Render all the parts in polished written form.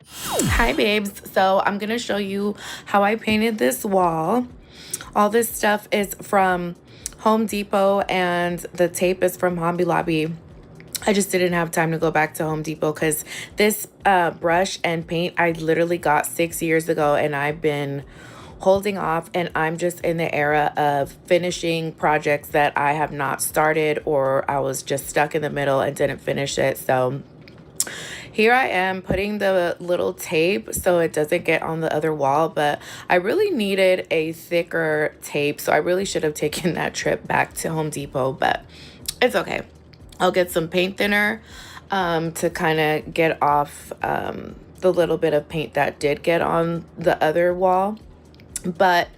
Hi babes, so I'm gonna show you how I painted this wall. All this stuff is from Home Depot and the tape is from Hobby Lobby. I just didn't have time to go back to Home Depot because this brush and paint I literally got 6 years ago, and I've been holding off, and I'm just in the era of finishing projects that I have not started, or I was just stuck in the middle and didn't finish it. So here I am putting the little tape so it doesn't get on the other wall, but I really needed a thicker tape, so I really should have taken that trip back to Home Depot, but it's okay. I'll get some paint thinner to kind of get off the little bit of paint that did get on the other wall. But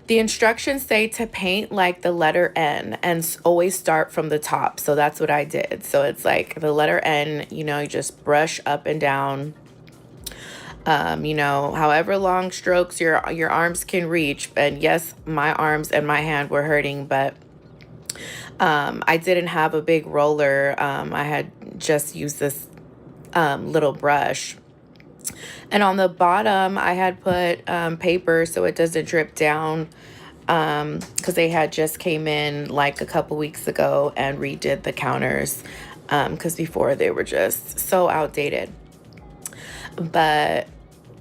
the instructions say to paint like the letter N and always start from the top. So that's what I did. So it's like the letter N, you just brush up and down, however long strokes your arms can reach. And yes, my arms and my hand were hurting, but I didn't have a big roller. I had just used this little brush. And on the bottom, I had put paper so it doesn't drip down, because they had just came in like a couple weeks ago and redid the counters, because before they were just so outdated. But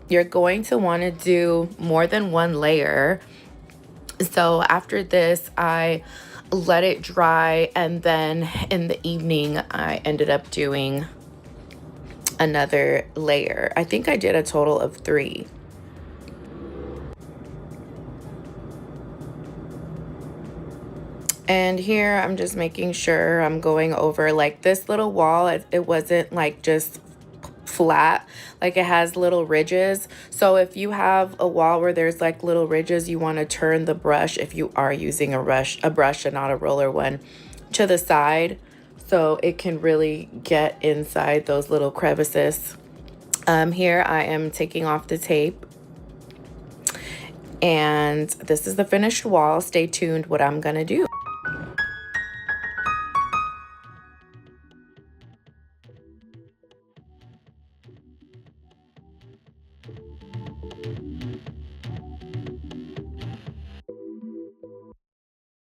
you're going to want to do more than one layer. So after this, I let it dry, and then in the evening, I ended up doing another layer. I think I did a total of 3. And here I'm just making sure I'm going over like this little wall. It wasn't like just flat, like it has little ridges. So if you have a wall where there's like little ridges, you want to turn the brush, if you are using a brush and not a roller one, to the side so it can really get inside those little crevices. Here I am taking off the tape, and this is the finished wall. Stay tuned what I'm gonna do.